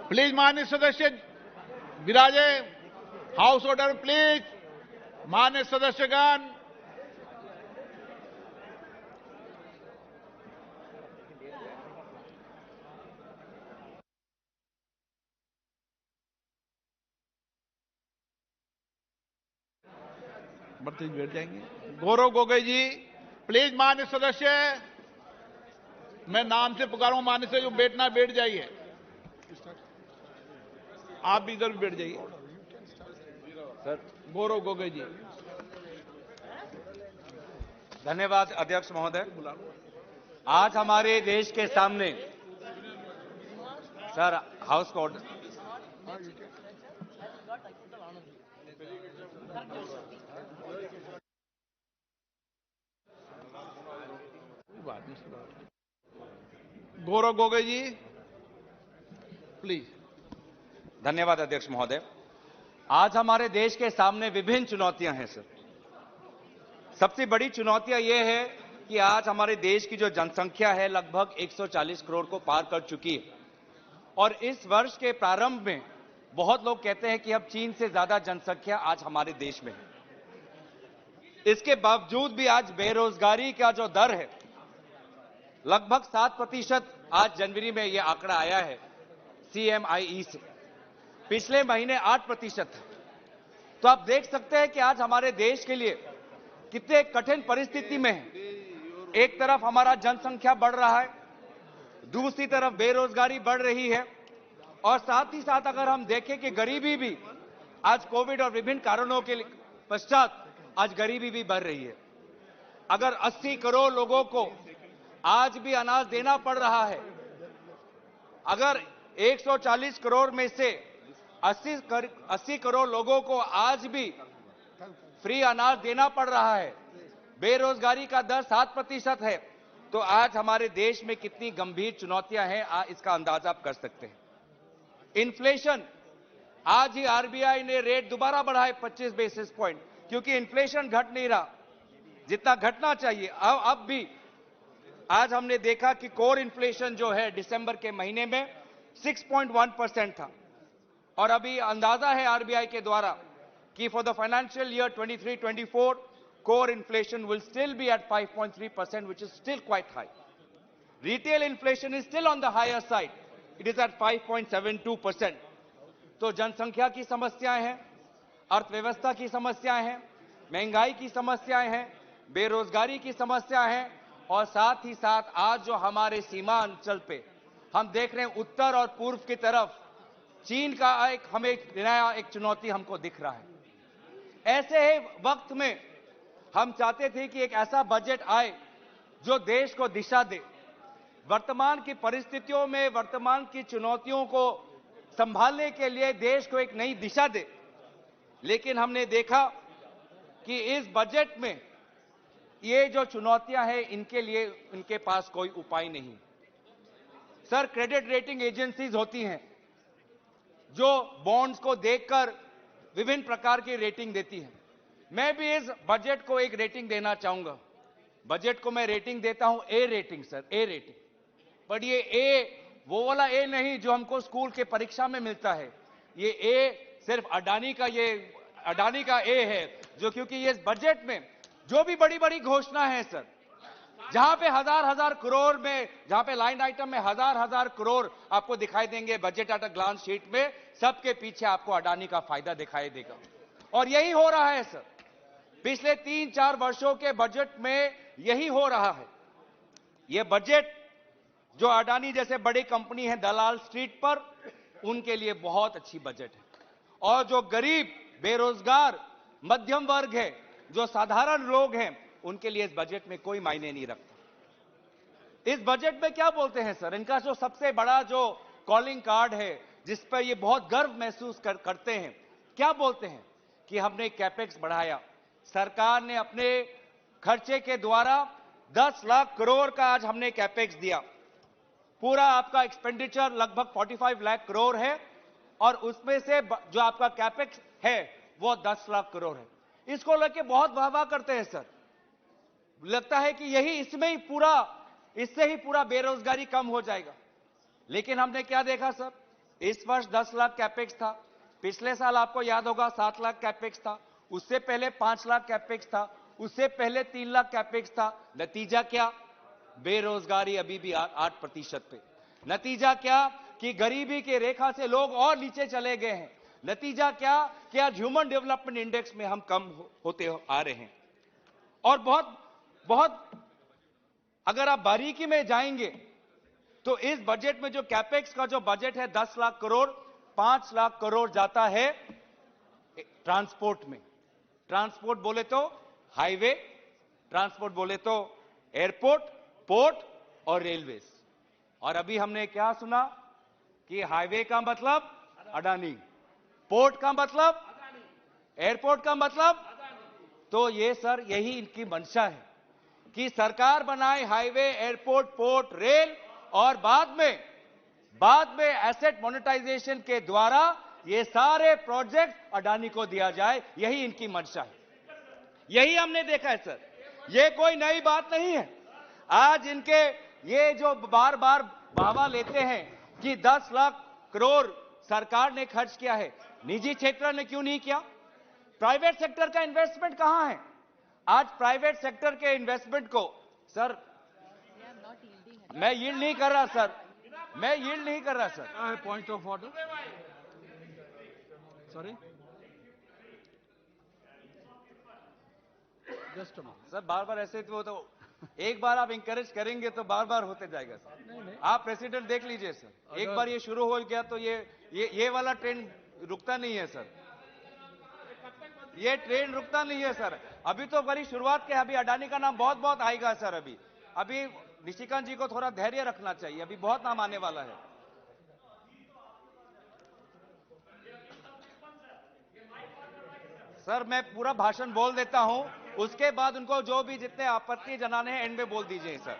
Please मान्य सदस्य विराजे। House order please. मान्य सदस्यगण, बैठ जाएंगे। गौरव गोगोई जी प्लीज। मान्य सदस्य, मैं नाम से पुकारूं, मान्य से जो बैठना बैठ जाइए। आप भी इधर बैठ जाइए। सर, गौरव गोगोई जी। धन्यवाद अध्यक्ष महोदय। आज हमारे देश के सामने सर हाउस का ऑर्डर। गौरव गोगोई जी प्लीज। धन्यवाद अध्यक्ष महोदय। आज हमारे देश के सामने विभिन्न चुनौतियां हैं सर। सबसे बड़ी चुनौतियां यह है कि आज हमारे देश की जो जनसंख्या है लगभग 140 करोड़ को पार कर चुकी है और इस वर्ष के प्रारंभ में बहुत लोग कहते हैं कि अब चीन से ज्यादा जनसंख्या आज हमारे देश में है। इसके बावजूद भी आज बेरोजगारी का जो दर है लगभग 7% आज जनवरी में यह आंकड़ा आया है CMIE से। पिछले महीने 8% था। तो आप देख सकते हैं कि आज हमारे देश के लिए कितने कठिन परिस्थिति में है। एक तरफ हमारा जनसंख्या बढ़ रहा है, दूसरी तरफ बेरोजगारी बढ़ रही है और साथ ही साथ अगर हम देखें कि गरीबी भी आज कोविड और विभिन्न कारणों के पश्चात आज गरीबी भी बढ़ रही है। अगर 80 करोड़ लोगों को आज भी अनाज देना पड़ रहा है, अगर 140 करोड़ में से 80 करोड़ लोगों को आज भी फ्री अनाज देना पड़ रहा है, बेरोजगारी का दर 7% है, तो आज हमारे देश में कितनी गंभीर चुनौतियां हैं इसका अंदाजा आप कर सकते हैं। इन्फ्लेशन, आज ही RBI ने रेट दोबारा बढ़ाए 25 बेसिस पॉइंट, क्योंकि इन्फ्लेशन घट नहीं रहा जितना घटना चाहिए। अब भी आज हमने देखा कि कोर इन्फ्लेशन जो है दिसंबर के महीने में 6.1% था और अभी अंदाजा है RBI के द्वारा कि for the financial year 23-24 core inflation will still be at 5.3%, which is still quite high. Retail inflation is still on the higher side. It is at 5.72%. तो जनसंख्या की समस्याएं हैं, अर्थव्यवस्था की समस्याएं हैं, महंगाई की समस्याएं हैं, बेरोजगारी की समस्या है और साथ ही साथ आज जो हमारे सीमांचल पे हम देख रहे हैं उत्तर और पूर्व की तरफ चीन का हमें नया एक चुनौती हमको दिख रहा है। ऐसे ही वक्त में हम चाहते थे कि एक ऐसा बजट आए जो देश को दिशा दे, वर्तमान की परिस्थितियों में वर्तमान की चुनौतियों को संभालने के लिए देश को एक नई दिशा दे। लेकिन हमने देखा कि इस बजट में ये जो चुनौतियां हैं इनके लिए इनके पास कोई उपाय नहीं। सर, क्रेडिट रेटिंग एजेंसीज होती हैं जो बॉन्ड्स को देखकर विभिन्न प्रकार की रेटिंग देती हैं। मैं भी इस बजट को एक रेटिंग देना चाहूंगा। बजट को मैं रेटिंग देता हूं A rating sir, A rating. पर ये ए वो वाला ए नहीं जो हमको स्कूल के परीक्षा में मिलता है। ये ए सिर्फ अडानी का ए है, जो क्योंकि ये बजट में जो भी बड़ी बड़ी घोषणा है सर, जहां पे हजार करोड़ में, जहां पे लाइन आइटम में हजार करोड़ आपको दिखाई देंगे budget at a glance sheet में, सबके पीछे आपको अडानी का फायदा दिखाई देगा। और यही हो रहा है सर, पिछले 3-4 वर्षों के बजट में यही हो रहा है। यह बजट जो अडानी जैसे बड़ी कंपनी है दलाल स्ट्रीट पर, उनके लिए बहुत अच्छी बजट है और जो गरीब, बेरोजगार, मध्यम वर्ग है, जो साधारण लोग हैं, उनके लिए इस बजट में कोई मायने नहीं रखता। इस बजट में क्या बोलते हैं सर, इनका जो सबसे बड़ा जो कॉलिंग कार्ड है जिस पर ये बहुत गर्व महसूस करते हैं, क्या बोलते हैं कि हमने कैपेक्स बढ़ाया। सरकार ने अपने खर्चे के द्वारा 10 लाख करोड़ का आज हमने कैपेक्स दिया। पूरा आपका एक्सपेंडिचर लगभग 45 लाख करोड़ है और उसमें से जो आपका कैपेक्स है वो 10 लाख करोड़ है। इसको लेके बहुत वाहवाह करते हैं सर, लगता है कि इससे ही पूरा बेरोजगारी कम हो जाएगा। लेकिन हमने क्या देखा सर, इस वर्ष 10 लाख कैपेक्स था, पिछले साल आपको याद होगा 7 लाख कैपेक्स था, उससे पहले 5 लाख कैपेक्स था, उससे पहले 3 लाख कैपेक्स था। नतीजा क्या? बेरोजगारी अभी भी 8% पे। नतीजा क्या कि गरीबी की रेखा से लोग और नीचे चले गए हैं। नतीजा क्या कि आज ह्यूमन डेवलपमेंट इंडेक्स में हम कम होते आ रहे हैं। और बहुत बहुत अगर आप बारीकी में जाएंगे तो इस बजट में जो कैपेक्स का जो बजट है 10 लाख करोड़, 5 लाख करोड़ जाता है ट्रांसपोर्ट में। ट्रांसपोर्ट बोले तो हाईवे, ट्रांसपोर्ट बोले तो एयरपोर्ट, पोर्ट और रेलवेज। और अभी हमने क्या सुना कि हाईवे का मतलब अडानी, पोर्ट का मतलब, एयरपोर्ट का मतलब, तो ये सर यही इनकी मंशा है कि सरकार बनाए हाईवे, एयरपोर्ट, पोर्ट, रेल और बाद में एसेट मोनेटाइजेशन के द्वारा ये सारे प्रोजेक्ट अडानी को दिया जाए। यही इनकी मंशा है, यही हमने देखा है सर। ये कोई नई बात नहीं है। आज इनके ये जो बार बार वाहवा लेते हैं कि 10 लाख करोड़ सरकार ने खर्च किया है, निजी क्षेत्र ने क्यों नहीं किया? प्राइवेट सेक्टर का इन्वेस्टमेंट कहां है? आज प्राइवेट सेक्टर के इन्वेस्टमेंट को सर मैं यील्ड नहीं कर रहा सर, मैं यील्ड नहीं कर रहा sir. Point of order, sorry, just sir बार बार ऐसे तो एक बार आप इंकरेज करेंगे तो बार बार होते जाएगा सर। नहीं। आप प्रेसिडेंट देख लीजिए सर, एक बार ये शुरू हो गया तो ये वाला ट्रेंड रुकता नहीं है सर, ये ट्रेंड रुकता नहीं है सर। अभी तो बड़ी शुरुआत के, अभी अडानी का नाम बहुत बहुत आएगा सर। अभी निशिकांत जी को थोड़ा धैर्य रखना चाहिए, अभी बहुत नाम आने वाला है। सर मैं पूरा भाषण बोल देता हूं, उसके बाद उनको जो भी जितने आपत्ति जनाने हैं एंड में बोल दीजिए सर।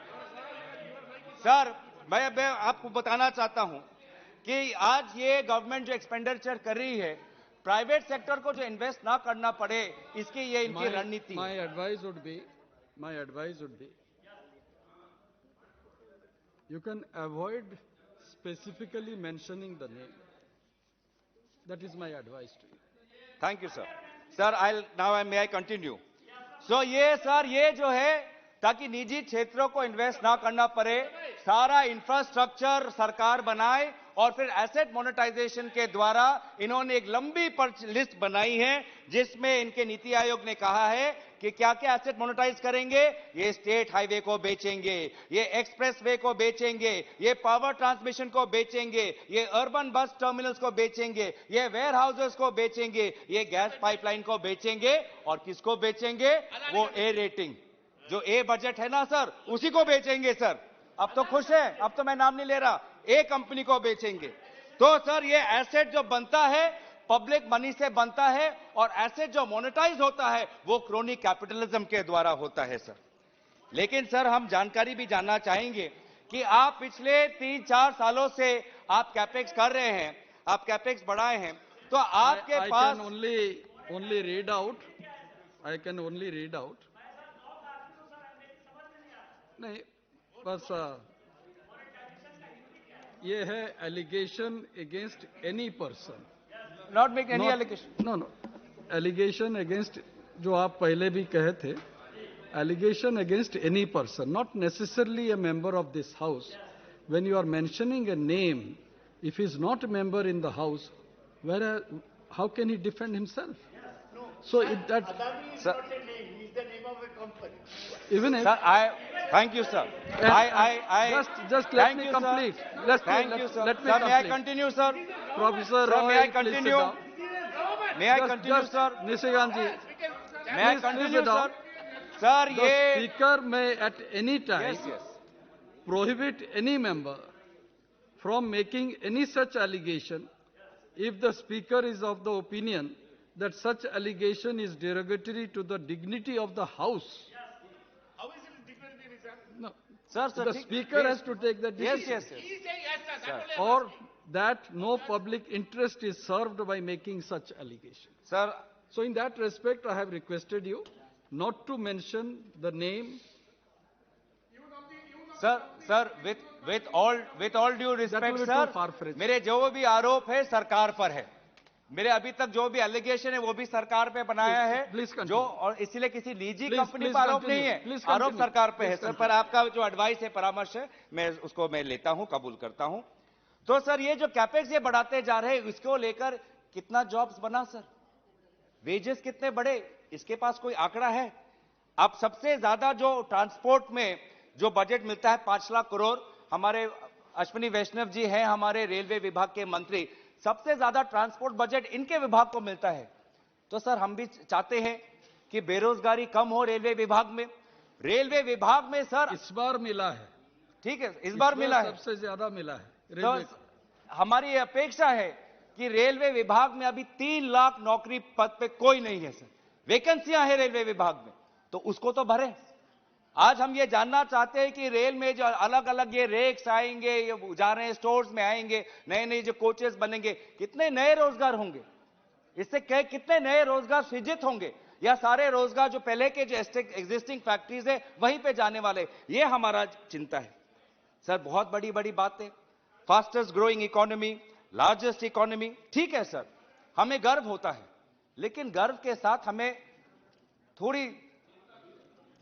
सर मैं आपको बताना चाहता हूं कि आज ये गवर्नमेंट जो एक्सपेंडिचर कर रही है, प्राइवेट सेक्टर को जो इन्वेस्ट ना करना पड़े, इसकी ये इनकी रणनीति है। My advice would be, you can avoid specifically mentioning the name. That is my advice to you. Thank you sir. Sir may I continue? So ये जो है, ताकि निजी क्षेत्रों को इन्वेस्ट ना करना पड़े, सारा इंफ्रास्ट्रक्चर सरकार बनाए और फिर एसेट मोनेटाइजेशन के द्वारा इन्होंने एक लंबी लिस्ट बनाई है जिसमें इनके नीति आयोग ने कहा है कि क्या क्या एसेट मोनेटाइज करेंगे। ये स्टेट हाईवे को बेचेंगे, ये एक्सप्रेस वे को बेचेंगे, ये पावर ट्रांसमिशन को बेचेंगे, ये अर्बन बस टर्मिनल्स को बेचेंगे, ये वेयर हाउसेस को बेचेंगे, ये गैस पाइपलाइन को बेचेंगे। और किसको बेचेंगे? वो ए रेटिंग, जो ए बजट है ना सर, उसी को बेचेंगे सर। अब तो खुश है, अब तो मैं नाम नहीं ले रहा, ए कंपनी को बेचेंगे। तो सर ये एसेट जो बनता है पब्लिक मनी से बनता है, और एसेट जो मोनेटाइज होता है वो क्रोनी कैपिटलिज्म के द्वारा होता है सर। लेकिन सर हम जानकारी भी जानना चाहेंगे कि आप पिछले 3-4 सालों से आप कैपेक्स कर रहे हैं, आप कैपेक्स बढ़ाए हैं, तो आपके पास I can only read out. नहीं, बस ये है allegation against any person. not make any allegation. No. Allegation against, जो आप पहले भी कहे थे, allegation against any person, not necessarily a member of this house. When you are mentioning a name, if he is not a member in the house, how can he defend himself? So if that, Adani is not a name, he is the name of a company. even if, Sir, thank you, sir. just let me complete. Thank you, sir. Let me Sir, may I complete. continue, sir? Professor Sir, Roy, may I please sit continue? down. May I continue, sir? Nishikant ji, May I please continue, sit down. sir? Sir, the ये speaker may at any time yes. prohibit any member from making any such allegation if the speaker is of the opinion that such allegation is derogatory to the dignity of the house. How is it different, sir? No, Sir, the speaker has to take that decision. Yes. He is saying yes, sir. That Or that no public interest is served by making such allegation. Sir, So in that respect, I have requested you not to mention the name. Sir with all due respect be sir, too far-fetched. मेरे जो भी आरोप है सरकार पर है। मेरे अभी तक जो भी एलिगेशन है वो भी सरकार पे बनाया है, please continue. जो और इसलिए किसी निजी Please, कंपनी please पर आरोप continue. नहीं है, Please आरोप continue. सरकार पे है Please सर। पर आपका जो एडवाइस है, परामर्श है, मैं लेता हूं, कबूल करता हूं। तो सर ये जो कैपेक्स ये बढ़ाते जा रहे हैं, इसको लेकर कितना जॉब्स बना सर, वेजेस कितने बढ़े, इसके पास कोई आंकड़ा है? अब सबसे ज्यादा जो ट्रांसपोर्ट में जो बजट मिलता है 5 लाख करोड़, हमारे अश्विनी वैष्णव जी हैं हमारे रेलवे विभाग के मंत्री, सबसे ज्यादा ट्रांसपोर्ट बजट इनके विभाग को मिलता है। तो सर हम भी चाहते हैं कि बेरोजगारी कम हो रेलवे विभाग में। रेलवे विभाग में सर इस बार मिला है, ठीक है, इस बार मिला है, सबसे ज्यादा मिला है तो रेलवे को। हमारी ये अपेक्षा है कि रेलवे विभाग में अभी 3 लाख नौकरी पद पे कोई नहीं है सर, वैकेंसियां हैं रेलवे विभाग में, तो उसको तो भरे। आज हम ये जानना चाहते हैं कि रेल में जो अलग अलग ये रेक्स आएंगे, ये जा रहे हैं स्टोर्स में आएंगे, नए नए जो कोचेस बनेंगे, कितने नए रोजगार होंगे, इससे कितने नए रोजगार सृजित होंगे, या सारे रोजगार जो पहले के जो एग्जिस्टिंग फैक्ट्रीज है वहीं पे जाने वाले, ये हमारा चिंता है सर। बहुत बड़ी बड़ी बातें, fastest growing economy, largest economy, ठीक है सर, हमें गर्व होता है, लेकिन गर्व के साथ हमें थोड़ी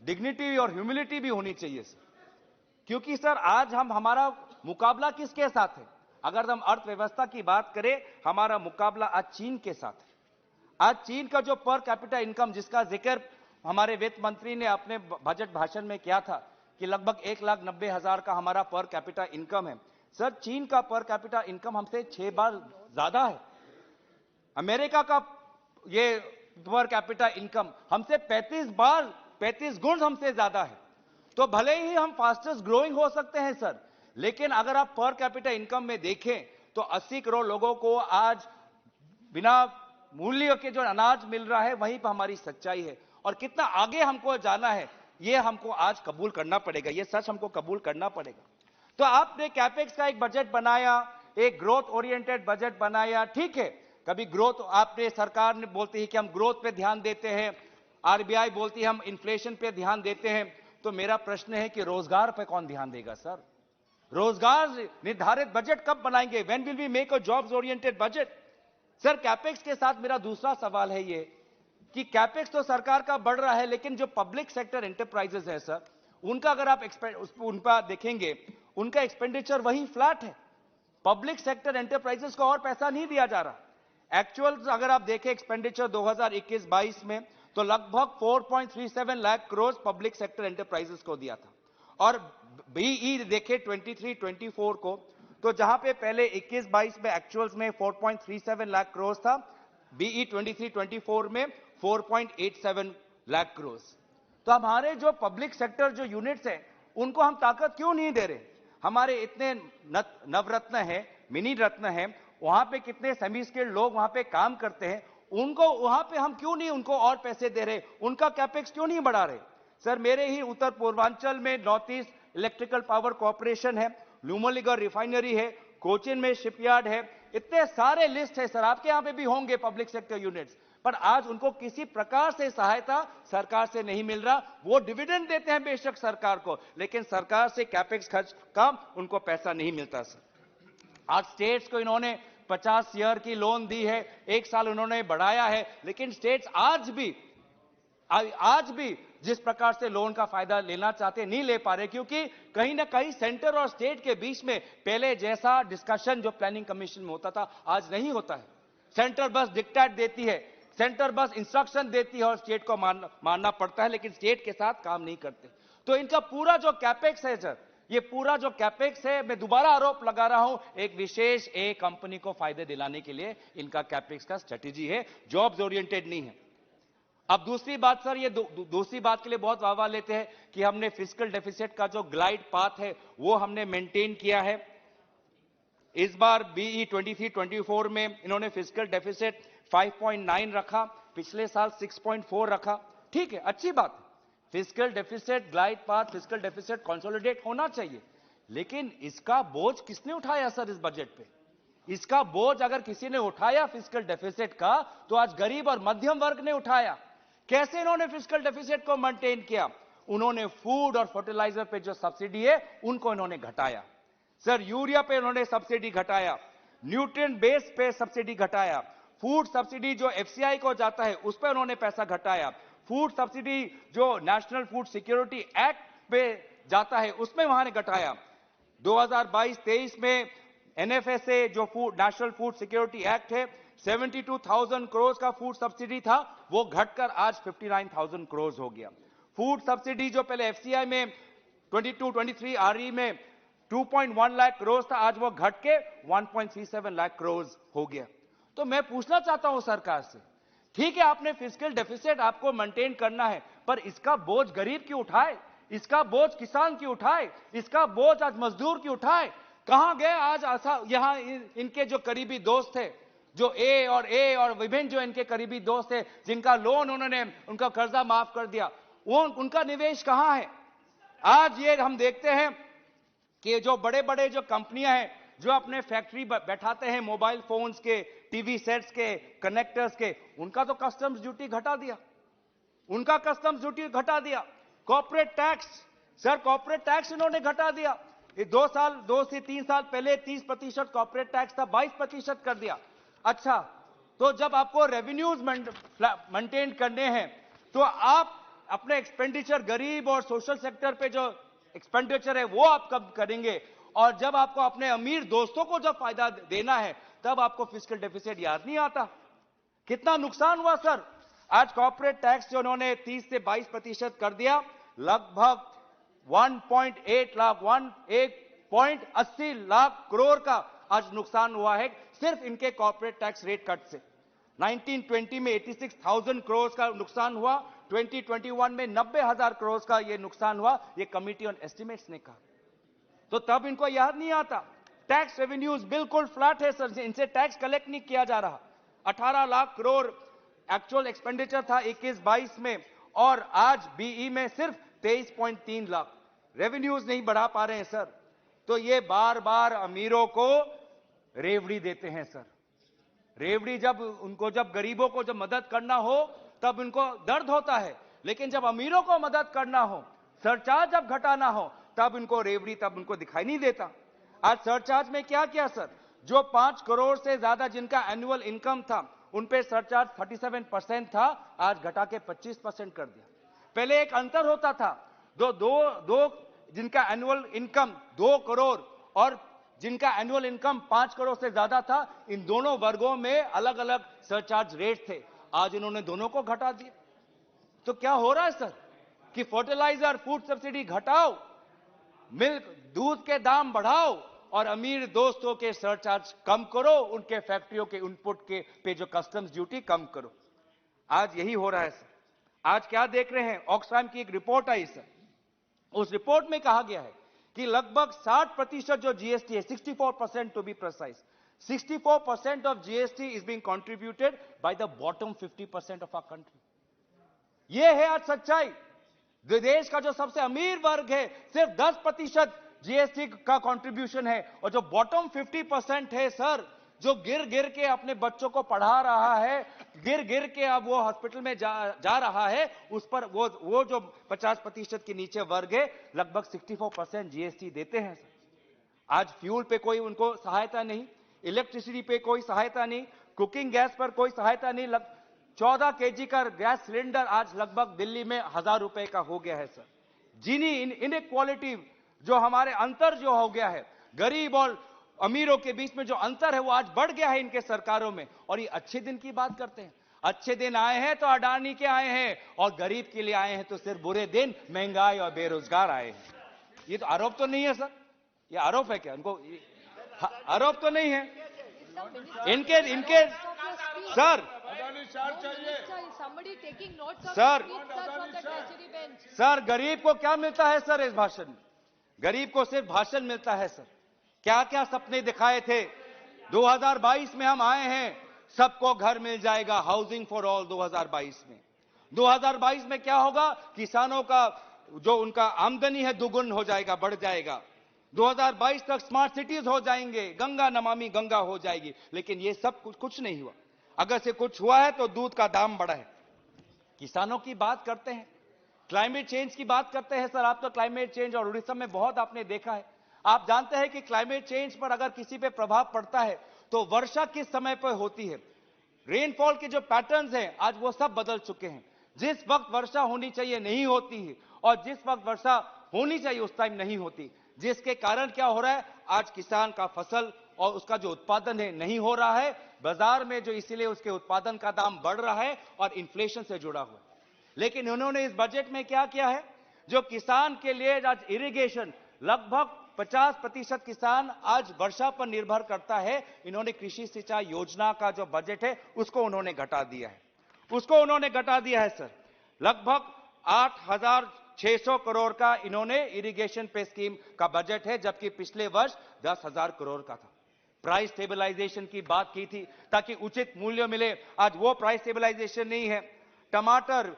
डिग्निटी और ह्यूमिलिटी भी होनी चाहिए सर। क्योंकि सर आज हमारा मुकाबला किसके साथ है? अगर हम अर्थव्यवस्था की बात करें, हमारा मुकाबला आज चीन के साथ है। आज चीन का जो पर कैपिटा इनकम, जिसका जिक्र हमारे वित्त मंत्री ने अपने बजट भाषण में किया था कि लगभग 1,90,000 का हमारा पर कैपिटा इनकम है। सर चीन का पर कैपिटा इनकम हमसे 6 बार ज्यादा है। अमेरिका का ये पर कैपिटा इनकम हमसे 35 गुण हमसे ज्यादा है। तो भले ही हम फास्टेस्ट ग्रोइंग हो सकते हैं सर, लेकिन अगर आप पर कैपिटा इनकम में देखें तो 80 करोड़ लोगों को आज बिना मूल्य के जो अनाज मिल रहा है, वहीं पर हमारी सच्चाई है। और कितना आगे हमको जाना है, ये हमको आज कबूल करना पड़ेगा, ये सच हमको कबूल करना पड़ेगा। तो आपने कैपेक्स का एक बजट बनाया, एक ग्रोथ ओरिएंटेड बजट बनाया, ठीक है, कभी ग्रोथ आपने सरकार ने बोलती है कि हम ग्रोथ पे ध्यान देते हैं, आरबीआई बोलती है हम इन्फ्लेशन पे ध्यान देते हैं। तो मेरा प्रश्न है कि रोजगार पे कौन ध्यान देगा सर? रोजगार निर्धारित बजट कब बनाएंगे? When will we make a jobs oriented budget? Sir capex के साथ मेरा दूसरा सवाल है ये कि कैपेक्स तो सरकार का बढ़ रहा है, लेकिन जो पब्लिक सेक्टर एंटरप्राइजेस है सर, उनका अगर आप उन पर देखेंगे, उनका एक्सपेंडिचर वही फ्लैट है। पब्लिक सेक्टर एंटरप्राइजेस को और पैसा नहीं दिया जा रहा। एक्चुअल अगर आप देखें एक्सपेंडिचर 2021-22 में, तो लगभग 4.37 lakh crore public sector enterprises को दिया था। और बीई देखे 23-24 को, तो जहां पे पहले 21-22 में एक्चुअल्स में 4.37 लाख करोड़ था, बीई 23-24 में 4.87 लाख करोड़। तो हमारे जो पब्लिक सेक्टर जो यूनिट्स हैं, उनको हम ताकत क्यों नहीं दे रहे? हमारे इतने नवरत्न है, मिनी रत्न है, वहां पे कितने सेमी स्किल्ड लोग वहां पे काम करते हैं, उनको वहां पे हम क्यों नहीं उनको और पैसे दे रहे? उनका कैपेक्स क्यों नहीं बढ़ा रहे? सर मेरे ही उत्तर पूर्वांचल में north east electrical power corporation है, नुमलीगढ़ रिफाइनरी है, कोचिन में शिपयार्ड है, इतने सारे लिस्ट है सर, आपके यहां पे भी होंगे पब्लिक सेक्टर यूनिट्स, पर आज उनको किसी प्रकार से सहायता सरकार से नहीं मिल रहा। वो डिविडेंड देते हैं बेशक सरकार को, लेकिन सरकार से कैपेक्स खर्च का उनको पैसा नहीं मिलता सर। आज स्टेट्स को इन्होंने 50 ईयर की लोन दी है, 1 साल उन्होंने बढ़ाया है, लेकिन स्टेट्स आज भी जिस प्रकार से लोन का फायदा लेना चाहते नहीं ले पा रहे, क्योंकि कहीं ना कहीं सेंटर और स्टेट के बीच में पहले जैसा डिस्कशन जो प्लानिंग कमीशन में होता था आज नहीं होता है। सेंटर बस डिक्टेट देती है, सेंटर बस इंस्ट्रक्शन देती है और स्टेट को मानना पड़ता है, लेकिन स्टेट के साथ काम नहीं करते। तो इनका पूरा जो कैपेक्स है सर, ये पूरा जो कैपेक्स है, मैं दोबारा आरोप लगा रहा हूं, एक विशेष एक कंपनी को फायदे दिलाने के लिए इनका कैपेक्स का स्ट्रेटेजी है, जॉब्स ओरिएंटेड नहीं है। अब दूसरी बात सर, ये दूसरी बात के लिए बहुत वाहवाह लेते हैं कि हमने फिस्कल डेफिसिट का जो ग्लाइड पाथ है वो हमने मेंटेन किया है। इस बार बीई 23-24 में इन्होंने फिस्कल डेफिसिट 5.9 रखा, पिछले साल 6.4 रखा, ठीक है, अच्छी बात है। Fiscal deficit glide path, fiscal deficit consolidate होना चाहिए, लेकिन इसका बोझ किसने उठाया सर इस बजट पे? इसका बोझ अगर किसी ने उठाया फिस्कल डेफिसिट का, तो आज गरीब और मध्यम वर्ग ने उठाया। कैसे इन्होंने फिस्कल डेफिसिट को मेंटेन किया? उन्होंने फूड और फर्टिलाइजर पे जो सब्सिडी है उनको इन्होंने घटाया। सर यूरिया पे उन्होंने सब्सिडी घटाया, न्यूट्रिएंट बेस पे सब्सिडी घटाया, फूड सब्सिडी जो एफसीआई को जाता है उस पर उन्होंने पैसा घटाया, फूड सब्सिडी जो नेशनल फूड सिक्योरिटी एक्ट पे जाता है उसमें वहां ने घटाया। 2022-23 में एनएफएसए जो food national food security act है 72,000 करोड़ का फूड सब्सिडी था, वो घटकर आज 59,000 करोड़ हो गया। फूड सब्सिडी जो पहले एफसीआई में 22-23 आरई में 2.1 लाख करोड़ था, आज वो घट के 1.37 लाख करोड़ हो गया। तो मैं पूछना चाहता हूं सरकार से, ठीक है आपने फिस्कल डेफिसिट आपको मेंटेन करना है, पर इसका बोझ गरीब क्यों उठाए, इसका बोझ किसान क्यों उठाए, इसका बोझ आज मजदूर क्यों उठाए? कहां गए आज यहां इनके जो करीबी दोस्त थे, जो ए और विभिन्न जो इनके करीबी दोस्त थे जिनका लोन उन्होंने उनका कर्जा माफ कर दिया, वो उनका निवेश कहां है? आज ये हम देखते हैं कि जो बड़े बड़े जो कंपनियां हैं जो अपने फैक्ट्री बैठाते हैं मोबाइल फोन्स के, टीवी सेट्स के, कनेक्टर्स के, उनका तो कस्टम्स ड्यूटी घटा दिया, उनका कस्टम्स ड्यूटी घटा दिया। Corporate tax, sir corporate tax इन्होंने घटा दिया। ये 2 से 3 साल पहले 30% कॉर्पोरेट टैक्स था, 22% कर दिया। अच्छा, तो जब आपको रेवेन्यूज मेंटेन करने हैं तो आप अपने एक्सपेंडिचर गरीब और सोशल सेक्टर पे जो एक्सपेंडिचर है वो आप कब करेंगे? और जब आपको अपने अमीर दोस्तों को जब फायदा देना है तब आपको फिस्कल डेफिसिट याद नहीं आता। कितना नुकसान हुआ सर? आज कॉर्पोरेट टैक्स जो उन्होंने 30 से 22% कर दिया, लगभग 1.80 लाख करोड़ का आज नुकसान हुआ है सिर्फ इनके कॉर्पोरेट टैक्स रेट कट से। 1920 में 86,000 करोड़ का नुकसान हुआ, 2021 में 90,000 करोड़ का यह नुकसान हुआ, यह कमिटी ऑन एस्टिमेट्स ने कहा। तो तब इनको याद नहीं आता। टैक्स रेवेन्यूज बिल्कुल फ्लैट है सर, इनसे टैक्स कलेक्ट नहीं किया जा रहा। 18 लाख करोड़ एक्चुअल एक्सपेंडिचर था 21-22 में, और आज बीई में सिर्फ 23.3 लाख। रेवेन्यूज नहीं बढ़ा पा रहे हैं सर। तो ये बार बार अमीरों को रेवड़ी देते हैं सर। रेवड़ी जब गरीबों को जब मदद करना हो तब उनको दर्द होता है, लेकिन जब अमीरों को मदद करना हो, सरचार्ज जब घटाना हो, तब उनको रेवड़ी तब उनको दिखाई नहीं देता। आज सरचार्ज में क्या किया सर? जो 5 करोड़ से ज्यादा जिनका एनुअल इनकम था उन पे सरचार्ज 37% था, आज घटा के 25% कर दिया। पहले एक अंतर होता था, दो जिनका एनुअल इनकम 2 करोड़ और जिनका एनुअल इनकम 5 करोड़ से ज्यादा था, इन दोनों वर्गों में अलग अलग सरचार्ज रेट थे। आज इन्होंने दोनों को घटा दिया। तो क्या हो रहा है सर कि फर्टिलाइजर फूड सब्सिडी घटाओ, मिल्क दूध के दाम बढ़ाओ और अमीर दोस्तों के सरचार्ज कम करो, उनके फैक्ट्रियों के इनपुट के पे जो कस्टम्स ड्यूटी कम करो। आज यही हो रहा है सर। आज क्या देख रहे हैं, ऑक्सफैम की एक रिपोर्ट आई सर, उस रिपोर्ट में कहा गया है कि लगभग 60% जो जीएसटी है, 64% to be precise, 64% of GST is being contributed by the bottom 50% of our country. यह है आज सच्चाई। देश का जो सबसे अमीर वर्ग है सिर्फ 10% जीएसटी का कंट्रीब्यूशन है, और जो बॉटम 50% है सर, जो गिर गिर के अपने बच्चों को पढ़ा रहा है, गिर गिर के अब वो हॉस्पिटल में जा रहा है, उस पर वो जो 50% के नीचे वर्ग है लगभग 64% जीएसटी देते हैं सर। आज फ्यूल पे कोई उनको सहायता नहीं, इलेक्ट्रिसिटी पे कोई सहायता नहीं, कुकिंग गैस पर कोई सहायता नहीं। 14 केजी का गैस सिलेंडर आज लगभग दिल्ली में 1000 रुपए का हो गया है सर। जिनी इनइक्वालिटी जो हमारे अंतर जो हो गया है, गरीब और अमीरों के बीच में जो अंतर है वो आज बढ़ गया है इनके सरकारों में। और ये अच्छे दिन की बात करते हैं। अच्छे दिन आए हैं तो अडानी के आए हैं, और गरीब के लिए आए हैं तो सिर्फ बुरे दिन, महंगाई और बेरोजगार आए हैं। ये तो आरोप तो नहीं है सर? ये आरोप है क्या? उनको आरोप तो नहीं है इनके सर। सर गरीब को क्या मिलता है सर इस भाषण में? गरीब को सिर्फ भाषण मिलता है सर। क्या क्या सपने दिखाए थे? 2022 में हम आए हैं, सबको घर मिल जाएगा, हाउसिंग फॉर ऑल 2022 में। 2022 में क्या होगा? किसानों का जो उनका आमदनी है दुगुन हो जाएगा, बढ़ जाएगा। 2022 तक स्मार्ट सिटीज हो जाएंगे, गंगा नमामि गंगा हो जाएगी। लेकिन ये सब कुछ नहीं हुआ। अगर से कुछ हुआ है तो दूध का दाम बढ़ा है। किसानों की बात करते हैं, क्लाइमेट चेंज की बात करते हैं सर, आप तो क्लाइमेट चेंज और उड़ीसा में बहुत आपने देखा है। आप जानते हैं कि क्लाइमेट चेंज पर अगर किसी पे प्रभाव पड़ता है तो वर्षा किस समय पर होती है, रेनफॉल के जो पैटर्न्स हैं आज वो सब बदल चुके हैं। जिस वक्त वर्षा होनी चाहिए नहीं होती है और जिस वक्त वर्षा होनी चाहिए उस टाइम नहीं होती, जिसके कारण क्या हो रहा है, आज किसान का फसल और उसका जो उत्पादन है नहीं हो रहा है बाजार में, जो इसीलिए उसके उत्पादन का दाम बढ़ रहा है और इन्फ्लेशन से जुड़ा हुआ है। लेकिन उन्होंने इस बजट में क्या किया है, जो किसान के लिए आज इरिगेशन लगभग 50% किसान आज वर्षा पर निर्भर करता है, इन्होंने कृषि सिंचाई योजना का जो बजट है उसको उन्होंने घटा दिया है, सर। लगभग 8,600 करोड़ का इन्होंने इरिगेशन पे स्कीम का बजट है, जबकि पिछले वर्ष 10,000 करोड़ का था। प्राइस स्टेबलाइजेशन की बात की थी ताकि उचित मूल्य मिले, आज वो प्राइस स्टेबलाइजेशन नहीं है। टमाटर,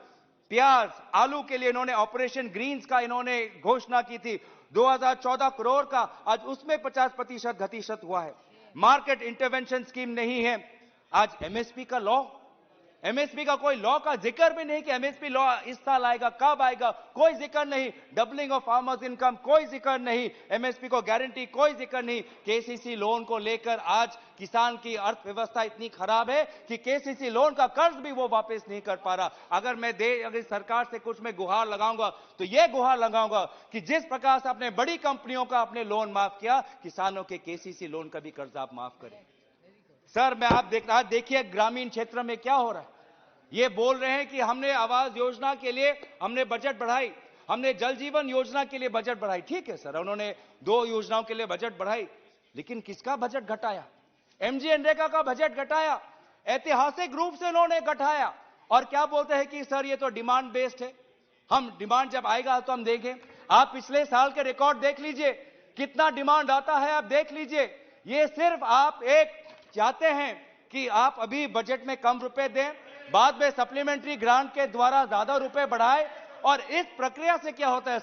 प्याज, आलू के लिए इन्होंने ऑपरेशन ग्रीन्स का इन्होंने घोषणा की थी 2014 करोड़ का, आज उसमें 50% घटीशत हुआ है। मार्केट इंटरवेंशन स्कीम नहीं है। आज एमएसपी का लॉ, एमएसपी का कोई लॉ का जिक्र भी नहीं कि एमएसपी लॉ इस साल आएगा, कब आएगा, कोई जिक्र नहीं। डबलिंग ऑफ फार्मर्स इनकम कोई जिक्र नहीं, एमएसपी को गारंटी कोई जिक्र नहीं। केसीसी लोन को लेकर आज किसान की अर्थव्यवस्था इतनी खराब है कि केसीसी लोन का कर्ज भी वो वापस नहीं कर पा रहा। अगर सरकार से कुछ मैं गुहार लगाऊंगा तो ये गुहार लगाऊंगा कि जिस प्रकार से आपने बड़ी कंपनियों का अपने लोन माफ किया, किसानों के केसीसी लोन का भी कर्ज आप माफ करें। सर मैं आप देखिए ग्रामीण क्षेत्र में क्या हो रहा है। ये बोल रहे हैं कि हमने आवास योजना के लिए हमने बजट बढ़ाई, हमने जल जीवन योजना के लिए बजट बढ़ाई। ठीक है सर, उन्होंने 2 योजनाओं के लिए बजट बढ़ाई, लेकिन किसका बजट घटाया? एमजीएनरेगा का बजट घटाया, ऐतिहासिक रूप से उन्होंने घटाया। और क्या बोलते हैं कि सर ये तो डिमांड बेस्ड है, हम डिमांड जब आएगा तो हम देखें। आप पिछले साल के रिकॉर्ड देख लीजिए, कितना डिमांड आता है आप देख लीजिए। ये सिर्फ आप एक चाहते हैं कि आप अभी बजट में कम रुपए दें, बाद में सप्लीमेंट्री ग्रांट के द्वारा ज्यादा रुपए बढ़ाए। और इस प्रक्रिया से क्या होता है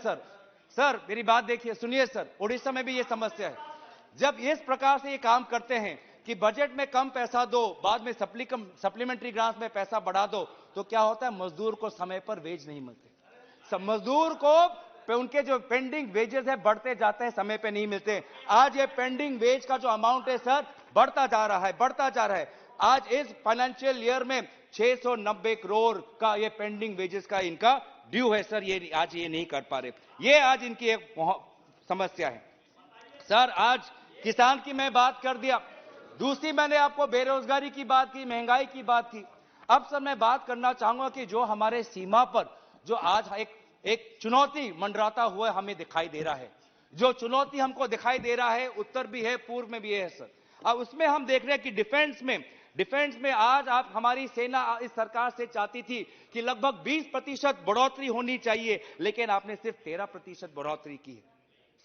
सर मेरी बात देखिए, सुनिए सर, उड़ीसा में भी ये समस्या है। जब इस प्रकार से ये काम करते हैं कि बजट में कम पैसा दो, बाद में सप्लीमेंट्री ग्रांट में पैसा बढ़ा दो, तो क्या होता है, मजदूर को समय पर वेज नहीं मिलते। मजदूर को उनके जो पेंडिंग वेजेस है बढ़ते जाते हैं, समय पे नहीं मिलते। आज ये पेंडिंग वेज का जो अमाउंट है सर बढ़ता जा रहा है। आज इस फाइनेंशियल ईयर में 690 करोड़ का ये पेंडिंग वेजेस का इनका ड्यू है सर, ये आज ये नहीं कर पा रहे। ये आज इनकी एक समस्या है। सर आज किसान की मैं बात कर दिया, दूसरी मैंने आपको बेरोजगारी की बात की, महंगाई की बात की। अब सर मैं बात करना चाहूंगा कि जो हमारे सीमा पर जो आज एक चुनौती मंडराता हुआ हमें दिखाई दे रहा है, जो चुनौती हमको दिखाई दे रहा है, उत्तर भी है पूर्व में भी है सर। अब उसमें हम देख रहे हैं कि डिफेंस में आज आप हमारी सेना इस सरकार से चाहती थी कि लगभग 20% बढ़ोतरी होनी चाहिए, लेकिन आपने सिर्फ 13% बढ़ोतरी की है,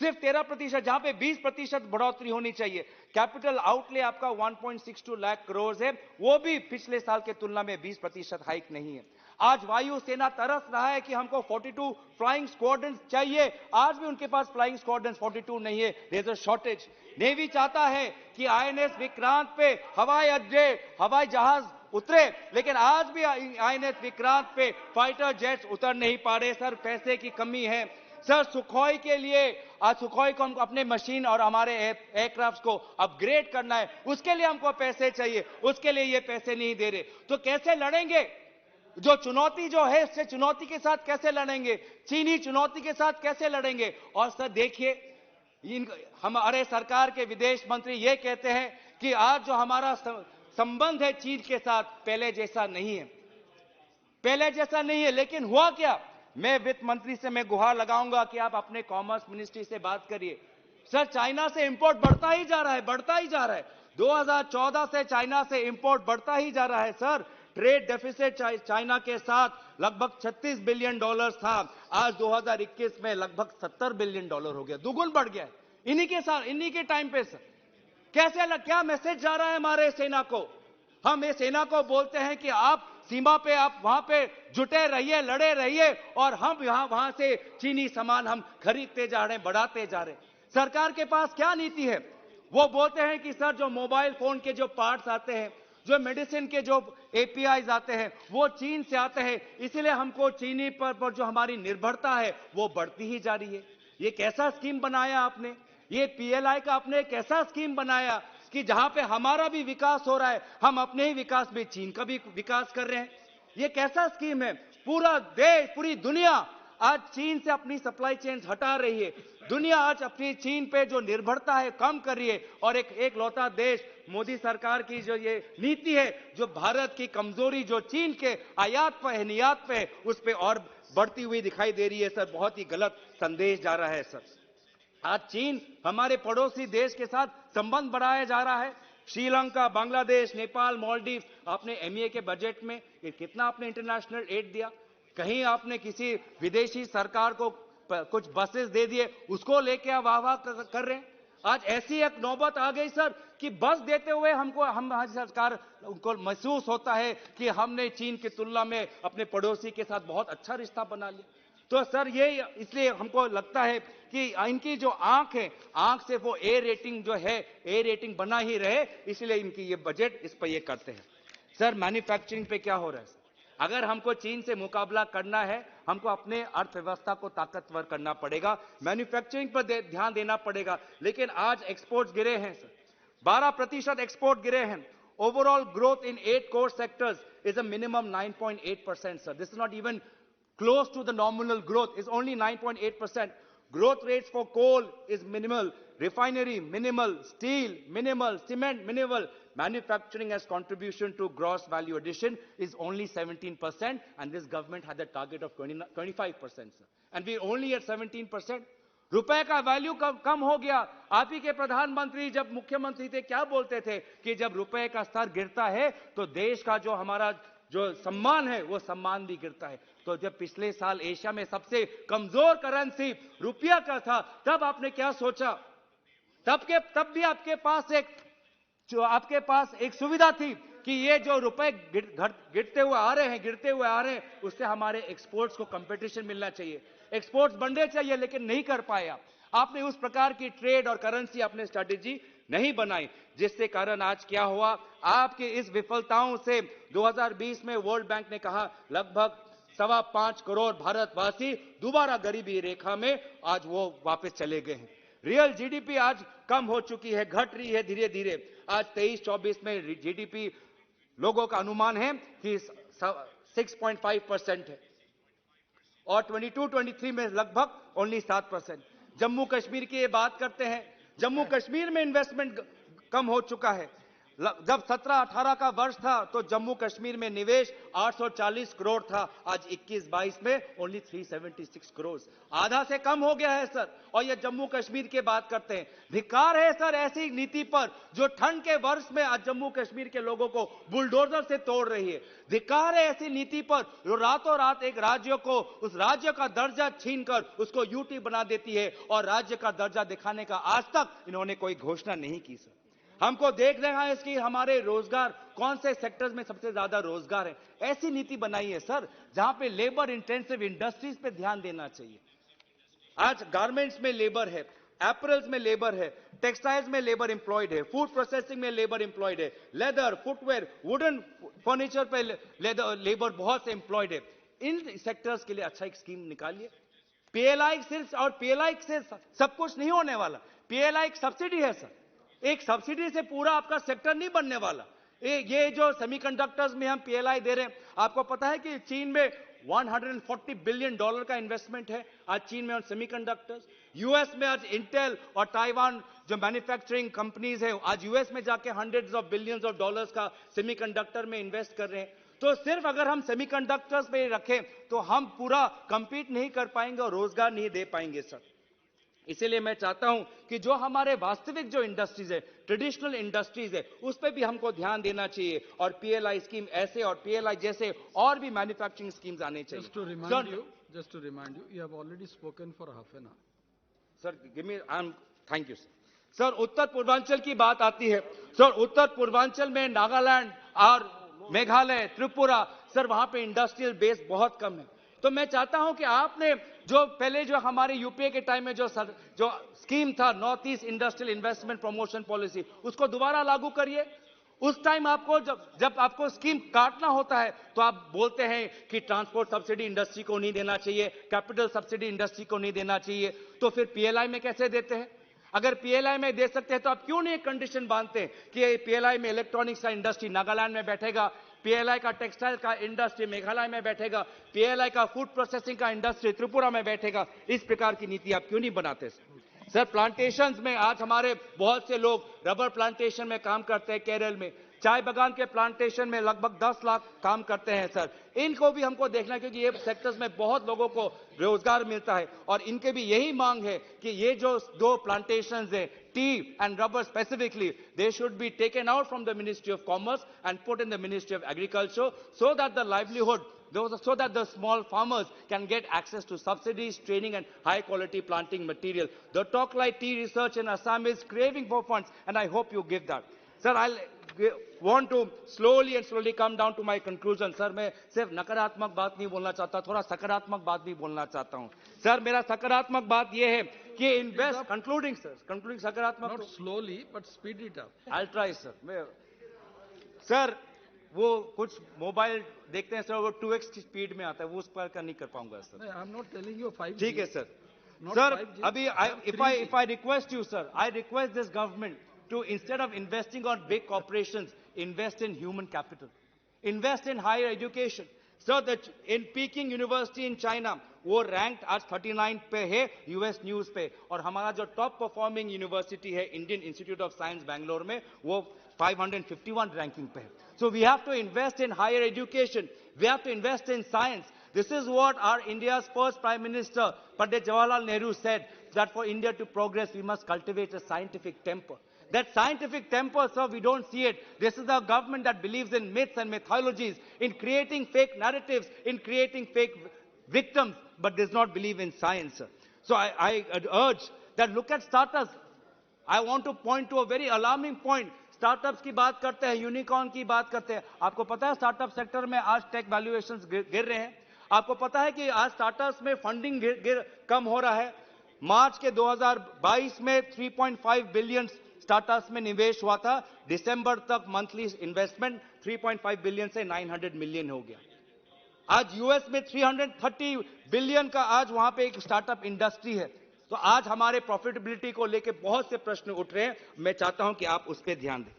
सिर्फ 13%, जहां पे 20% बढ़ोतरी होनी चाहिए। कैपिटल आउटले आपका 1.62 लाख करोड़ है, वो भी पिछले साल के तुलना में 20% हाइक नहीं है। आज वायु सेना तरस रहा है कि हमको 42 फ्लाइंग स्क्वाड्रन चाहिए, आज भी उनके पास फ्लाइंग स्क्वाड्रन 42 नहीं है, there is a shortage. Navy चाहता है कि आईएनएस विक्रांत पे हवाई अड्डे हवाई जहाज उतरे, लेकिन आज भी आईएनएस विक्रांत पे फाइटर जेट्स उतर नहीं पा रहे सर, पैसे की कमी है। सर सुखोई के लिए आज सुखोई को हमको अपने मशीन और हमारे एयरक्राफ्ट को अपग्रेड करना है, उसके लिए हमको पैसे चाहिए, उसके लिए ये पैसे नहीं दे रहे, तो कैसे लड़ेंगे? जो चुनौती जो है इससे चुनौती के साथ कैसे लड़ेंगे? चीनी चुनौती के साथ कैसे लड़ेंगे? और सर देखिए हमारे सरकार के विदेश मंत्री ये कहते हैं कि आज जो हमारा संबंध है चीन के साथ पहले जैसा नहीं है, लेकिन हुआ क्या? मैं वित्त मंत्री से मैं गुहार लगाऊंगा कि आप अपने कॉमर्स मिनिस्ट्री से बात करिए। सर चाइना से इंपोर्ट बढ़ता ही जा रहा है 2014 से चाइना से इंपोर्ट बढ़ता ही जा रहा है सर। ट्रेड डेफिसिट चाइना के साथ लगभग $36 बिलियन था, आज 2021 में लगभग $70 बिलियन हो गया, दुगुन बढ़ गया है इन्हीं के टाइम पे। सर क्या मैसेज जा रहा है हमारे सेना को? हम ये सेना को बोलते हैं कि आप सीमा पे आप वहां पे जुटे रहिए, लड़े रहिए, और हम वहां से चीनी सामान हम खरीदते जा रहे हैं, बढ़ाते जा रहे हैं। सरकार के पास क्या नीति है? वो बोलते हैं कि सर जो मोबाइल फोन के जो पार्ट्स आते हैं, जो मेडिसिन के जो एपीआईज आते हैं वो चीन से आते हैं, इसीलिए हमको चीनी पर जो हमारी निर्भरता है वो बढ़ती ही जा रही है। ये कैसा स्कीम बनाया आपने? ये पीएलआई का आपने कैसा स्कीम बनाया कि जहां पे हमारा भी विकास हो रहा है, हम अपने ही विकास में चीन का भी विकास कर रहे हैं? ये कैसा स्कीम है? पूरा देश, पूरी दुनिया आज चीन से अपनी सप्लाई चेन हटा रही है। दुनिया आज अपनी चीन पे जो निर्भरता है कम कर रही है, और एक लौता देश, मोदी सरकार की जो ये नीति है, जो भारत की कमजोरी जो चीन के आयात पे है, निर्यात पे है, उस पे और बढ़ती हुई दिखाई दे रही है सर। बहुत ही गलत संदेश जा रहा है सर। आज चीन हमारे पड़ोसी देश के साथ संबंध बढ़ाया जा रहा है। श्रीलंका, बांग्लादेश, नेपाल, मालदीव, आपने एमईए के बजट में ये कितना आपने इंटरनेशनल एड दिया? कहीं आपने किसी विदेशी सरकार को कुछ बसेस दे दिए, उसको लेके आप वाह वाह कर रहे हैं? आज ऐसी एक नौबत आ गई सर कि बस देते हुए हमारी सरकार उनको महसूस होता है कि हमने चीन की तुलना में अपने पड़ोसी के साथ बहुत अच्छा रिश्ता बना लिया। तो सर ये इसलिए हमको लगता है कि इनकी जो आंख है, आंख से वो ए रेटिंग जो है, ए रेटिंग बना ही रहे, इसलिए इनकी ये बजट इस पर ये करते हैं। सर मैन्युफैक्चरिंग पे क्या हो रहा है? अगर हमको चीन से मुकाबला करना है, हमको अपने अर्थव्यवस्था को ताकतवर करना पड़ेगा, मैन्युफैक्चरिंग पर ध्यान देना पड़ेगा। लेकिन आज एक्सपोर्ट्स गिरे हैं सर, 12% एक्सपोर्ट गिरे हैं। Overall growth in 8 core sectors is a minimum 9.8% sir. This is not even close to the nominal growth, is only 9.8%. Growth rates for coal is minimal, refinery minimal, steel minimal, cement minimal. Manufacturing as contribution to gross value addition is only 17%, and this government had a target of 25%, sir. And we're only at 17%. रुपए का value कम हो गया। आप ही के प्रधानमंत्री जब मुख्यमंत्री थे क्या बोलते थे कि जब रुपए का स्तर गिरता है तो देश का जो हमारा जो सम्मान है वो सम्मान भी गिरता है। तो जब पिछले साल एशिया में सबसे कमजोर करेंसी रुपया का था, तब आपने क्या सोचा? तब भी आपके पास एक सुविधा थी कि ये जो रुपए गिरते हुए आ रहे हैं, उससे हमारे एक्सपोर्ट्स को कंपटीशन मिलना चाहिए, एक्सपोर्ट्स बढ़ने चाहिए, लेकिन नहीं कर पाए। आपने उस प्रकार की ट्रेड और करेंसी अपने स्ट्रेटेजी नहीं बनाई, जिससे कारण आज क्या हुआ? आपके इस विफलताओं से 2020 में वर्ल्ड बैंक ने कहा लगभग 5.25 करोड़ भारतवासी दोबारा गरीबी रेखा में आज वो वापस चले गए हैं। रियल जीडीपी आज कम हो चुकी है, घट रही है धीरे धीरे। आज 23-24 में जीडीपी लोगों का अनुमान है कि 6.5% है, और 22-23 में लगभग ओनली 7%। जम्मू कश्मीर की ये बात करते हैं, जम्मू कश्मीर में इन्वेस्टमेंट कम हो चुका है। जब 17-18 का वर्ष था तो जम्मू कश्मीर में निवेश 840 करोड़ था, आज 21-22 में ओनली 376 करोड़, आधा से कम हो गया है सर। और ये जम्मू कश्मीर की बात करते हैं। धिक्कार है सर ऐसी नीति पर जो ठंड के वर्ष में आज जम्मू कश्मीर के लोगों को बुलडोजर से तोड़ रही है। धिक्कार है ऐसी नीति पर जो रातों रात एक राज्य को, उस राज्य का दर्जा छीनकर उसको यूटी बना देती है, और राज्य का दर्जा दिखाने का आज तक इन्होंने कोई घोषणा नहीं की सर। हमको देख रहे हैं इसकी हमारे रोजगार कौन से सेक्टर्स में सबसे ज्यादा रोजगार है, ऐसी नीति बनाई है सर जहां पे लेबर इंटेंसिव इंडस्ट्रीज पे ध्यान देना चाहिए। आज गारमेंट्स में लेबर है, एपरल्स में लेबर है, टेक्सटाइल्स में लेबर एम्प्लॉयड है, फूड प्रोसेसिंग में लेबर एम्प्लॉयड है, लेदर, फुटवेयर, वुडन फर्नीचर पे लेबर बहुत से एम्प्लॉयड है। इन सेक्टर्स के लिए अच्छा एक स्कीम निकालिए। पीएलआई सिर्फ, और पीएलआई से सब कुछ नहीं होने वाला। पीएलआई एक सब्सिडी है सर, एक सब्सिडी से पूरा आपका सेक्टर नहीं बनने वाला। ये जो सेमीकंडक्टर्स में हम पीएलआई दे रहे हैं, आपको पता है कि चीन में $140 बिलियन का इन्वेस्टमेंट है आज चीन में ऑन सेमीकंडक्टर्स। यूएस में आज इंटेल और ताइवान जो मैन्युफैक्चरिंग कंपनीज है, आज यूएस में जाके $100 of billions का सेमीकंडक्टर में इन्वेस्ट कर रहे हैं। तो सिर्फ अगर हम सेमीकंडक्टर्स पे रखें तो हम पूरा कंपीट नहीं कर पाएंगे और रोजगार नहीं दे पाएंगे सर। इसीलिए मैं चाहता हूं कि जो हमारे वास्तविक जो इंडस्ट्रीज है, ट्रेडिशनल इंडस्ट्रीज है, उस पर भी हमको ध्यान देना चाहिए, और पीएलआई स्कीम ऐसे और पीएलआई जैसे और भी मैन्युफैक्चरिंग स्कीम्स आने चाहिए। Just to remind you, you have already spoken for half an hour. Sir thank you sir. Sir उत्तर पूर्वांचल की बात आती है, सर उत्तर पूर्वांचल में नागालैंड और मेघालय, त्रिपुरा, सर वहां पे इंडस्ट्रियल बेस बहुत कम है। तो मैं चाहता हूं कि आपने जो पहले जो हमारे यूपीए के टाइम में जो स्कीम था, north east industrial investment promotion policy, उसको दोबारा लागू करिए। उस टाइम आपको जब आपको स्कीम काटना होता है तो आप बोलते हैं कि ट्रांसपोर्ट सब्सिडी इंडस्ट्री को नहीं देना चाहिए, कैपिटल सब्सिडी इंडस्ट्री को नहीं देना चाहिए, तो फिर पीएलआई में कैसे देते हैं? अगर पीएलआई में दे सकते हैं तो आप क्यों नहीं एक कंडीशन बांधते हैं कि पीएलआई में इलेक्ट्रॉनिक्स का इंडस्ट्री नागालैंड में बैठेगा, पीएलआई का टेक्सटाइल का इंडस्ट्री मेघालय में बैठेगा, पीएलआई का फूड प्रोसेसिंग का इंडस्ट्री त्रिपुरा में बैठेगा? इस प्रकार की नीति आप क्यों नहीं बनाते? सर, प्लांटेशंस में आज हमारे बहुत से लोग रबर प्लांटेशन में काम करते हैं, केरल में चाय बागान के प्लांटेशन में लगभग 10 लाख काम करते हैं। सर, इनको भी हमको देखना है क्योंकि ये सेक्टर्स में बहुत लोगों को रोजगार मिलता है और इनके भी यही मांग है कि ये जो दो प्लांटेशंस है, T and rubber specifically, they should be taken out from the ministry of commerce and put in the Ministry of Agriculture so that the livelihood, so that the small farmers can get access to subsidies, training and high quality planting material. The Talklite Tea Research in Assam is craving for funds and I hope you give that. Sir, I'll want to slowly come down to my conclusion. Sir, मैं सिर्फ नकारात्मक बात नहीं बोलना चाहता, थोड़ा सकारात्मक बात भी बोलना चाहता हूं. सर, मेरा सकारात्मक बात यह है कि invest, concluding सकारात्मक. Not slowly, but speed it up. I'll try, sir. Sir, वो कुछ मोबाइल देखते हैं सर, वो 2x स्पीड में आता है, वो उस पर का नहीं कर पाऊंगा sir. I'm not telling you 5G. ठीक है सर. Not sir, 5G. अभी if I request you, sir, I request this government to, instead of investing on big corporations, invest in human capital, invest in higher education. Sir, that in Peking University in China, वो ranked आज 39 पे है US news पे, और हमारा जो top performing university है Indian institute of science Bangalore में, वो 551 रैंकिंग पे है. So we have to invest in higher education. We have to invest in science. This is what our India's first Prime Minister, Pandit Jawaharlal Nehru, said, that for India to progress, we must cultivate a scientific temper. That scientific temper, sir, we don't see it. This is a government that believes in myths and mythologies, in creating fake narratives, in creating fake victims, but does not believe in science, sir. So I urge that look at startups. I want to point to a very alarming point. Startups की बात करते हैं, unicorn की बात करते हैं. आपको पता है स्टार्टअप सेक्टर में आज टेक वैल्यूएशंस गिर रहे हैं. आपको पता है कि आज स्टार्टअप्स में फंडिंग कम हो रहा है. मार्च के 2022 में 3.5 बिलियन स्टार्टअप्स में निवेश हुआ था. दिसंबर तक मंथली इन्वेस्टमेंट 3.5 बिलियन से 900 मिलियन हो गया. आज यूएस में 330 बिलियन का आज वहां पे एक स्टार्टअप इंडस्ट्री है. तो आज हमारे प्रॉफिटेबिलिटी को लेकर बहुत से प्रश्न उठ रहे हैं. मैं चाहता हूं कि आप उस पर ध्यान दें.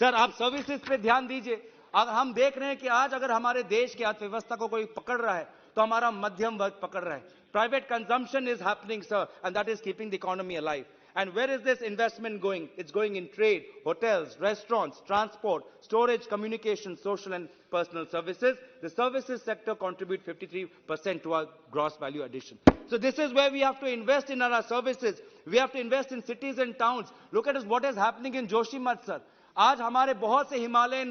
सर, आप सर्विसेज पे ध्यान दीजिए. अब हम देख रहे हैं कि आज अगर हमारे देश की अर्थव्यवस्था को कोई पकड़ रहा है तो हमारा मध्यम वर्ग पकड़ रहा है. Private consumption is happening, sir, and that is keeping the economy alive. And where is this investment going? It's going in trade, hotels, restaurants, transport, storage, communication, social and personal services. The services sector contribute 53% to our gross value addition. So this is where we have to invest in our services. We have to invest in cities and towns. Look at what is happening in Joshimath, sir. आज हमारे बहुत से Himalayan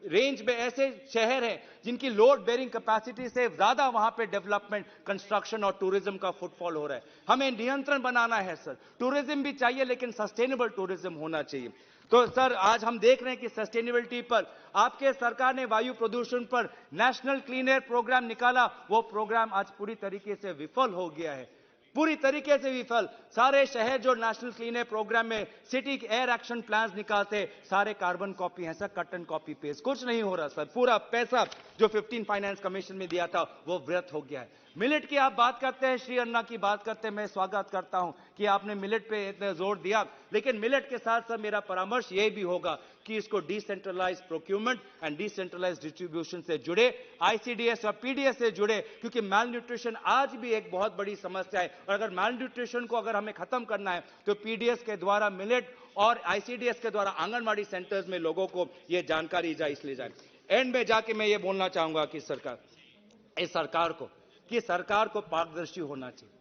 range में ऐसे शहर हैं जिनकी load bearing capacity से ज्यादा वहां पे डेवलपमेंट, कंस्ट्रक्शन और टूरिज्म का फुटफॉल हो रहा है. हमें नियंत्रण बनाना है सर. टूरिज्म भी चाहिए लेकिन सस्टेनेबल टूरिज्म होना चाहिए. तो सर, आज हम देख रहे हैं कि सस्टेनेबिलिटी पर आपके सरकार ने वायु प्रदूषण पर नेशनल क्लीन एयर प्रोग्राम निकाला. वो प्रोग्राम आज पूरी तरीके से विफल हो गया है, पूरी तरीके से विफल. सारे शहर जो नेशनल क्लीन एयर प्रोग्राम में सिटी एयर एक्शन प्लान्स निकालते, सारे कार्बन कॉपी हैं sir, cut and copy paste. कुछ नहीं हो रहा सर. पूरा पैसा जो 15 फाइनेंस कमीशन में दिया था वो व्यर्थ हो गया है. मिलेट की आप बात करते हैं, श्री अन्ना की बात करते हैं. मैं स्वागत करता हूं कि आपने मिलेट पे इतना जोर दिया, लेकिन मिलेट के साथ सर मेरा परामर्श यह भी होगा कि इसको decentralize procurement and decentralize distribution से जुड़े, आईसीडीएस और पीडीएस से जुड़े, क्योंकि माल न्यूट्रिशन आज भी एक बहुत बड़ी समस्या है. और अगर माल न्यूट्रिशन को अगर हमें खत्म करना है तो पीडीएस के द्वारा, मिलेट और आईसीडीएस के द्वारा आंगनबाड़ी सेंटर्स में लोगों को यह जानकारी इसलिए जाए. एंड में जाके मैं ये बोलना चाहूंगा कि सरकार को पारदर्शी होना चाहिए.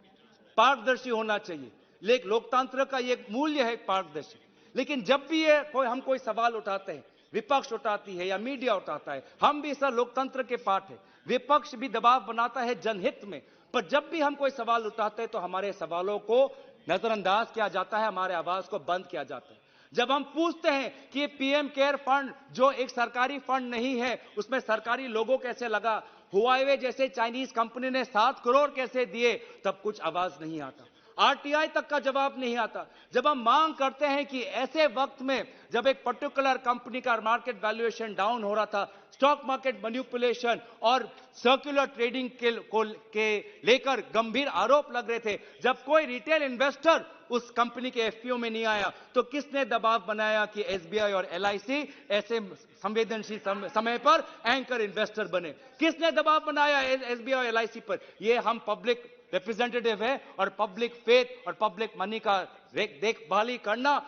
पारदर्शी होना चाहिए. लेकिन लोकतंत्र का ये मूल्य है पारदर्शी. लेकिन जब भी हम कोई सवाल उठाते हैं, विपक्ष उठाती है या मीडिया उठाता है, हम भी सर लोकतंत्र के पार्ट है. विपक्ष भी दबाव बनाता है जनहित में, पर जब भी हम कोई सवाल उठाते हैं तो हमारे सवालों को नजरअंदाज किया जाता है, हमारे आवाज को बंद किया जाता है. जब हम पूछते हैं कि पीएम केयर फंड जो एक सरकारी फंड नहीं है, उसमें सरकारी लोगो कैसे लगा, हुआवे जैसे चाइनीज कंपनी ने 7 करोड़ कैसे दिए, तब कुछ आवाज नहीं आता. आरटीआई तक का जवाब नहीं आता। जब हम मांग करते हैं कि ऐसे वक्त में जब एक पर्टिकुलर कंपनी का मार्केट वैल्यूएशन डाउन हो रहा था, स्टॉक मार्केट मैनिपुलेशन और सर्कुलर ट्रेडिंग के लेकर गंभीर आरोप लग रहे थे, जब कोई रिटेल इन्वेस्टर उस कंपनी के एफपीओ में नहीं आया, तो किसने दबाव बनाया कि एसबीआई और एलआईसी ऐसे संवेदनशील समय पर एंकर इन्वेस्टर बने? किसने दबाव बनाया एसबीआई और एलआईसी पर? ये हम पब्लिक रिप्रेजेंटेटिव है और पब्लिक फेथ और पब्लिक मनी का देखभाली करना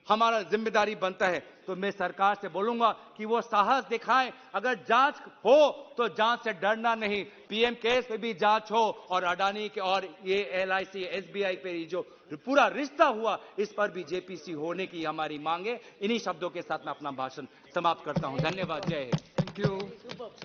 हमारा जिम्मेदारी बनता है। तो मैं सरकार से बोलूंगा कि वो साहस दिखाएं। अगर जांच हो तो जांच से डरना नहीं, पीएम केयर्स पे भी जांच हो और अडानी के और ये एलआईसी एसबीआई पे जो पूरा रिश्ता हुआ इस पर भी जेपीसी होने की हमारी मांग है। इन्हीं शब्दों के साथ मैं अपना भाषण समाप्त करता हूं। धन्यवाद। जय हिंद। Thank you.